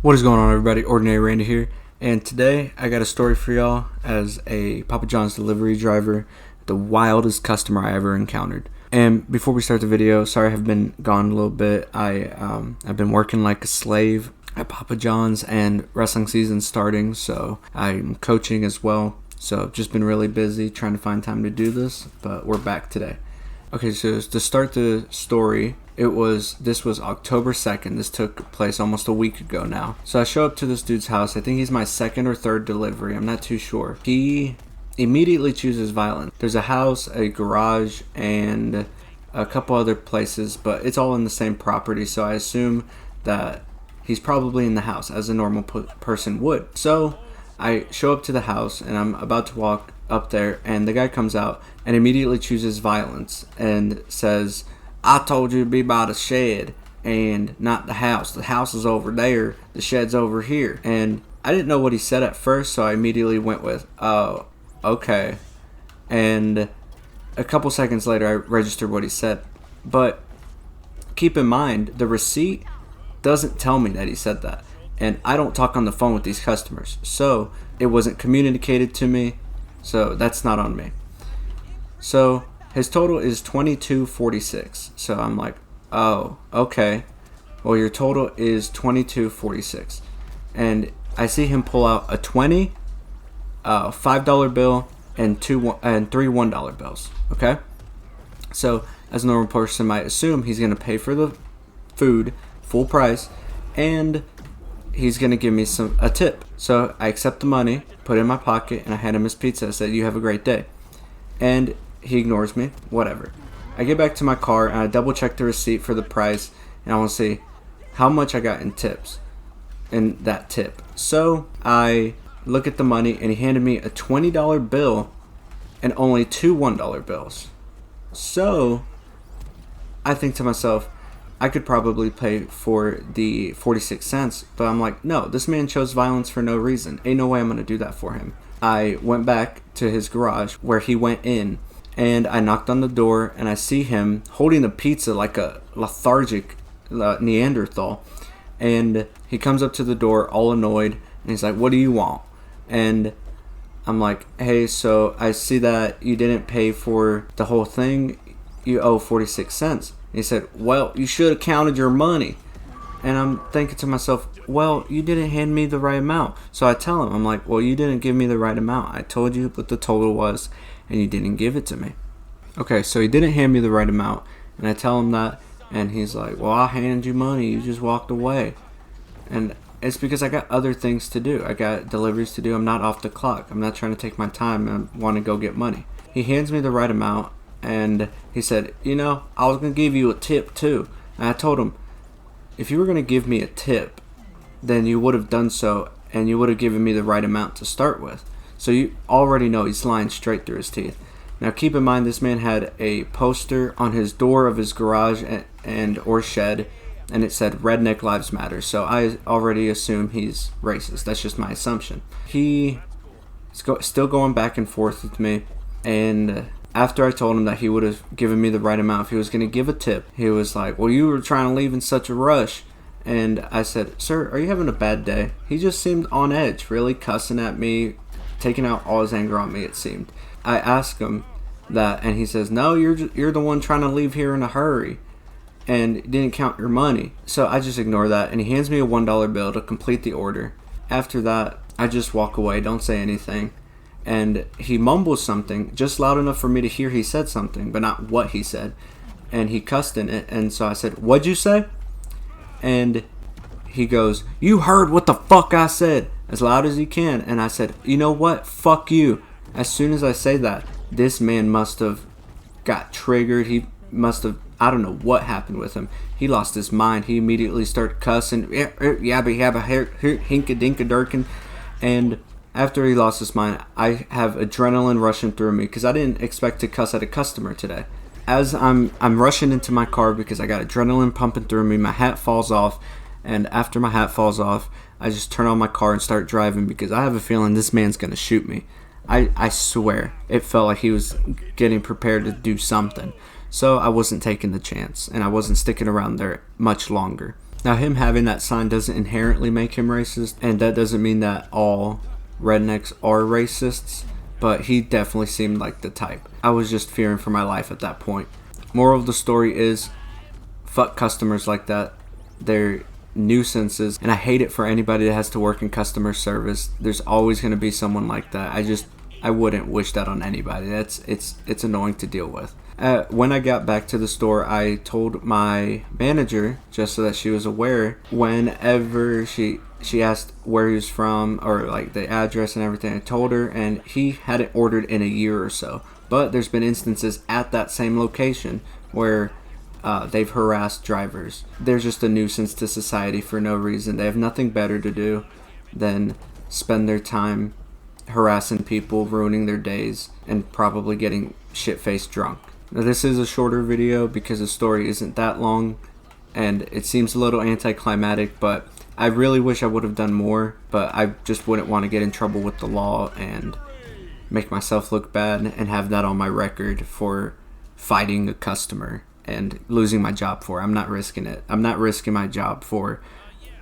What is going on, everybody? Ordinary Randy here, and today I got a story for y'all as a Papa John's delivery driver, the wildest customer I ever encountered. And before we start the video, sorry I've been gone a little bit. I've been working like a slave at Papa John's, and wrestling season's starting, so I'm coaching as well. So I've just been really busy trying to find time to do this, but we're back today. Okay, so to start the story, this was October 2nd. This took place almost a week ago now. So I show up to this dude's house. I think he's my second or third delivery. I'm not too sure. He immediately chooses violence. There's a house, a garage, and a couple other places, but it's all in the same property. So I assume that he's probably in the house as a normal person would. So I show up to the house and I'm about to walk up there, and the guy comes out and immediately chooses violence and says, "I told you to be by the shed and not the house. The house is over there. The shed's over here." And I didn't know what he said at first, so I immediately went with, "Oh, okay." And a couple seconds later, I registered what he said. But keep in mind, the receipt doesn't tell me that he said that. And I don't talk on the phone with these customers. So it wasn't communicated to me. So that's not on me. So his total is $22.46. So I'm like, oh, okay. Well, your total is $22.46. And I see him pull out a 20, $5 bill, and three $1 bills. Okay? So as a normal person might assume, he's going to pay for the food full price, and he's going to give me a tip. So I accept the money, put it in my pocket, and I hand him his pizza. I said, "You have a great day." And he ignores me. Whatever. I get back to my car and I double check the receipt for the price, and I want to see how much I got in tips in that tip. So I look at the money, and he handed me a $20 bill and only two $1 bills. So I think to myself, I could probably pay for the 46 cents, but I'm like, no, this man chose violence for no reason. Ain't no way I'm going to do that for him. I went back to his garage where he went in, and I knocked on the door, and I see him holding a pizza like a lethargic Neanderthal. And he comes up to the door all annoyed, and he's like, "What do you want?" And I'm like, "Hey, so I see that you didn't pay for the whole thing. You owe 46 cents. He said, "Well, you should have counted your money." And I'm thinking to myself, well, you didn't hand me the right amount. So I tell him, I'm like, well, you didn't give me the right amount. I told you what the total was, and you didn't give it to me. Okay, so he didn't hand me the right amount, and I tell him that, and he's like, well, I handed you money. You just walked away. And it's because I got other things to do. I got deliveries to do. I'm not off the clock. I'm not trying to take my time and want to go get money. He hands me the right amount, and he said, I was going to give you a tip too. And I told him, if you were going to give me a tip, then you would have done so, and you would have given me the right amount to start with. So you already know he's lying straight through his teeth. Now keep in mind, this man had a poster on his door of his garage or shed, and it said "Redneck Lives Matter." So I already assume he's racist. That's just my assumption. He's still going back and forth with me, and after I told him that he would have given me the right amount if he was going to give a tip, he was like, well, you were trying to leave in such a rush. And I said, "Sir, are you having a bad day?" He just seemed on edge, really cussing at me, taking out all his anger on me, it seemed. I asked him that, and he says, "No, you're the one trying to leave here in a hurry and didn't count your money." So I just ignore that, and he hands me a $1 bill to complete the order. After that, I just walk away, don't say anything. And he mumbles something just loud enough for me to hear he said something, but not what he said. And he cussed in it. And so I said, "What'd you say?" And he goes, "You heard what the fuck I said," as loud as he can. And I said, "You know what? Fuck you." As soon as I say that, this man must have got triggered. He must have, I don't know what happened with him. He lost his mind. He immediately started cussing, yabba yabba, hinka dinka durkin. And after he lost his mind, I have adrenaline rushing through me because I didn't expect to cuss at a customer today. As I'm rushing into my car because I got adrenaline pumping through me, my hat falls off, and after my hat falls off, I just turn on my car and start driving because I have a feeling this man's going to shoot me. I swear, it felt like he was getting prepared to do something. So I wasn't taking the chance, and I wasn't sticking around there much longer. Now, him having that sign doesn't inherently make him racist, and that doesn't mean that all rednecks are racists, but he definitely seemed like the type. I was just fearing for my life at that point. Moral of the story is, fuck customers like that. They're nuisances, and I hate it for anybody that has to work in customer service. There's always going to be someone like that. I wouldn't wish that on anybody. It's annoying to deal with. When I got back to the store, I told my manager, just so that she was aware, whenever she asked where he was from, or like the address and everything. I told her, and he hadn't ordered in a year or so. But there's been instances at that same location where they've harassed drivers. They're just a nuisance to society for no reason. They have nothing better to do than spend their time harassing people, ruining their days, and probably getting shit-faced drunk. Now, this is a shorter video because the story isn't that long, and it seems a little anticlimactic, but I really wish I would have done more, but I just wouldn't want to get in trouble with the law and make myself look bad and have that on my record for fighting a customer and losing my job for it. I'm not risking it. I'm not risking my job for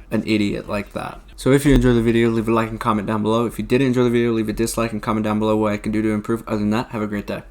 an idiot like that. So if you enjoyed the video, leave a like and comment down below. If you did enjoy the video, leave a dislike and comment down below what I can do to improve. Other than that, have a great day.